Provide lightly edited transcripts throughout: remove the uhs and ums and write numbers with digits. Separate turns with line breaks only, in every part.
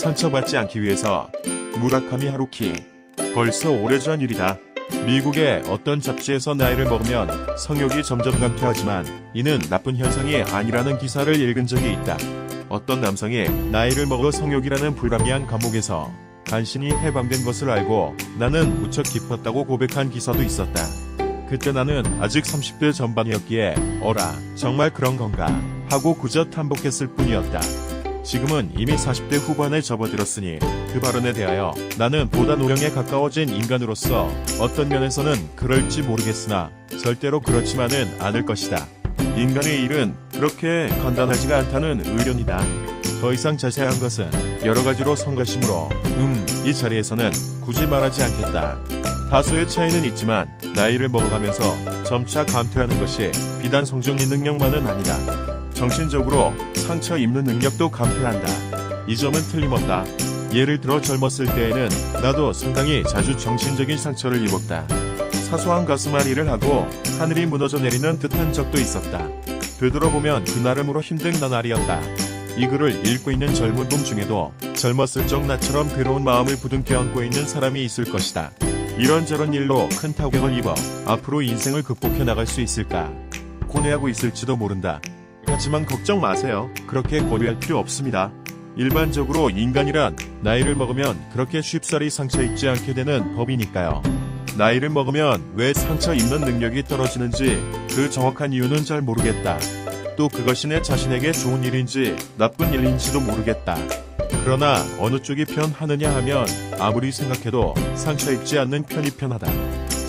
상처받지 않기 위해서. 무라카미 하루키. 벌써 오래전 일이다. 미국의 어떤 잡지에서 나이를 먹으면 성욕이 점점 감퇴하지만 이는 나쁜 현상이 아니라는 기사를 읽은 적이 있다. 어떤 남성이 나이를 먹어 성욕이라는 불가미한 감옥에서 간신히 해방된 것을 알고 나는 무척 기뻤다고 고백한 기사도 있었다. 그때 나는 아직 30대 전반이었기에 어라 정말 그런 건가 하고 그저 탐복했을 뿐이었다. 지금은 이미 40대 후반에 접어들었으니 그 발언에 대하여 나는 보다 노령에 가까워진 인간으로서 어떤 면에서는 그럴지 모르겠으나 절대로 그렇지만은 않을 것이다. 인간의 일은 그렇게 간단하지가 않다는 의견이다. 더 이상 자세한 것은 여러 가지로 성가시므로 이 자리에서는 굳이 말하지 않겠다. 다소의 차이는 있지만 나이를 먹어가면서 점차 감퇴하는 것이 비단 성적인 능력만은 아니다. 정신적으로 상처 입는 능력도 감퇴한다. 이 점은 틀림없다. 예를 들어 젊었을 때에는 나도 상당히 자주 정신적인 상처를 입었다. 사소한 가슴앓이를 하고 하늘이 무너져 내리는 듯한 적도 있었다. 되돌아보면 그 나름으로 힘든 나날이었다. 이 글을 읽고 있는 젊은 놈 중에도 젊었을 적 나처럼 괴로운 마음을 부둥켜 안고 있는 사람이 있을 것이다. 이런저런 일로 큰 타격을 입어 앞으로 인생을 극복해 나갈 수 있을까 고뇌하고 있을지도 모른다. 하지만 걱정 마세요. 그렇게 고뇌할 필요 없습니다. 일반적으로 인간이란 나이를 먹으면 그렇게 쉽사리 상처 입지 않게 되는 법이니까요. 나이를 먹으면 왜 상처 입는 능력이 떨어지는지 그 정확한 이유는 잘 모르겠다. 또 그것이 내 자신에게 좋은 일인지 나쁜 일인지도 모르겠다. 그러나 어느 쪽이 편하느냐 하면 아무리 생각해도 상처 입지 않는 편이 편하다.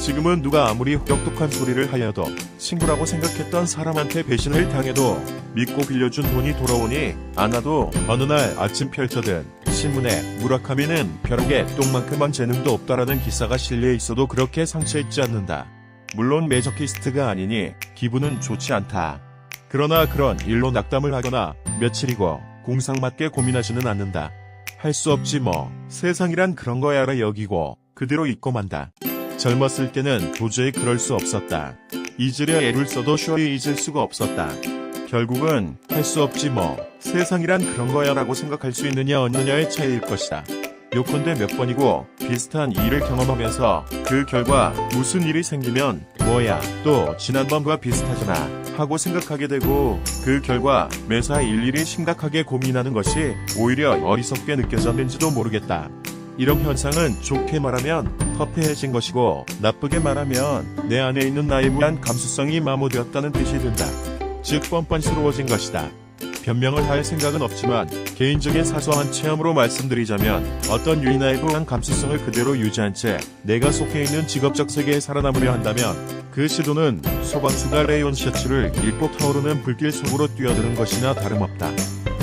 지금은 누가 아무리 혹독한 소리를 하여도 친구라고 생각했던 사람한테 배신을 당해도 믿고 빌려준 돈이 돌아오니 않아도 어느 날 아침 펼쳐든 신문에 무라카미는 벼락에 똥만큼만 재능도 없다라는 기사가 실려 있어도 그렇게 상처 입지 않는다. 물론 매저키스트가 아니니 기분은 좋지 않다. 그러나 그런 일로 낙담을 하거나 며칠이고 공상맞게 고민하지는 않는다. 할 수 없지 뭐. 세상이란 그런 거야라 여기고 그대로 잊고 만다. 젊었을 때는 도저히 그럴 수 없었다. 잊으려 애를 써도 쉬이 잊을 수가 없었다. 결국은 할 수 없지 뭐. 세상이란 그런 거야 라고 생각할 수 있느냐 없느냐의 차이일 것이다. 요컨대 몇 번이고 비슷한 일을 경험하면서 그 결과 무슨 일이 생기면 뭐야 또 지난번과 비슷하잖아 하고 생각하게 되고 그 결과 매사 일일이 심각하게 고민하는 것이 오히려 어리석게 느껴졌는지도 모르겠다. 이런 현상은 좋게 말하면 터프해진 것이고 나쁘게 말하면 내 안에 있는 나에 무한 감수성이 마모되었다는 뜻이 든다. 즉 뻔뻔스러워진 것이다. 변명을 할 생각은 없지만 개인적인 사소한 체험으로 말씀드리자면 어떤 유인나에 대한 감수성을 그대로 유지한 채 내가 속해 있는 직업적 세계에 살아남으려 한다면 그 시도는 소방수가 레이온 셔츠를 입고 타오르는 불길 속으로 뛰어드는 것이나 다름없다.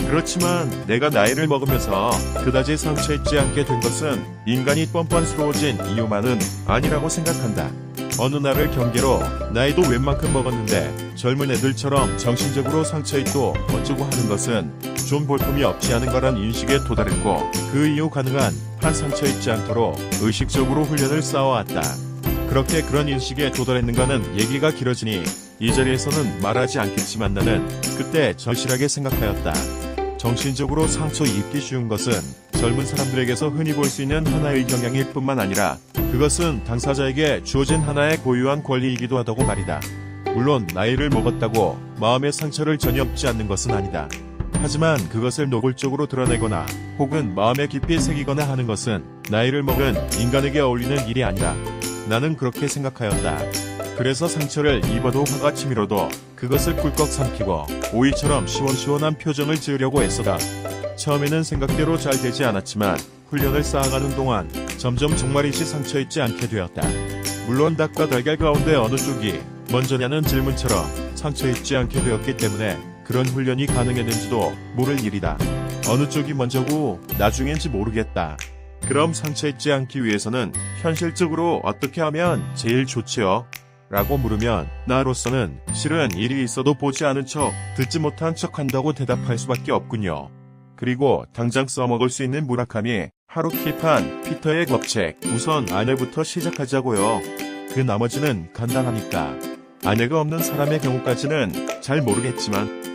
그렇지만 내가 나이를 먹으면서 그다지 상처 입지 않게 된 것은 인간이 뻔뻔스러워진 이유만은 아니라고 생각한다. 어느 날을 경계로 나이도 웬만큼 먹었는데 젊은 애들처럼 정신적으로 상처 입고 어쩌고 하는 것은 좀 볼품이 없지 않은 거란 인식에 도달했고 그 이후 가능한 한 상처 입지 않도록 의식적으로 훈련을 쌓아왔다. 그렇게 그런 인식에 도달했는가는 얘기가 길어지니 이 자리에서는 말하지 않겠지만 나는 그때 절실하게 생각하였다. 정신적으로 상처 입기 쉬운 것은 젊은 사람들에게서 흔히 볼 수 있는 하나의 경향일 뿐만 아니라 그것은 당사자에게 주어진 하나의 고유한 권리이기도 하다고 말이다. 물론 나이를 먹었다고 마음의 상처를 전혀 입지 않는 것은 아니다. 하지만 그것을 노골적으로 드러내거나 혹은 마음에 깊이 새기거나 하는 것은 나이를 먹은 인간에게 어울리는 일이 아니다. 나는 그렇게 생각하였다. 그래서 상처를 입어도 화가 치밀어도 그것을 꿀꺽 삼키고 오이처럼 시원시원한 표정을 지으려고 애써다. 처음에는 생각대로 잘 되지 않았지만 훈련을 쌓아가는 동안 점점 정말이지 상처 입지 않게 되었다. 물론 닭과 달걀 가운데 어느 쪽이 먼저냐는 질문처럼 상처 입지 않게 되었기 때문에 그런 훈련이 가능했는지도 모를 일이다. 어느 쪽이 먼저고 나중인지 모르겠다. 그럼 상처 입지 않기 위해서는 현실적으로 어떻게 하면 제일 좋지요? 라고 물으면 나로서는 실은 일이 있어도 보지 않은 척 듣지 못한 척 한다고 대답할 수밖에 없군요. 그리고 당장 써먹을 수 있는 무라카미 하루키판 피터의 법책 우선 아내부터 시작하자고요. 그 나머지는 간단하니까. 아내가 없는 사람의 경우까지는 잘 모르겠지만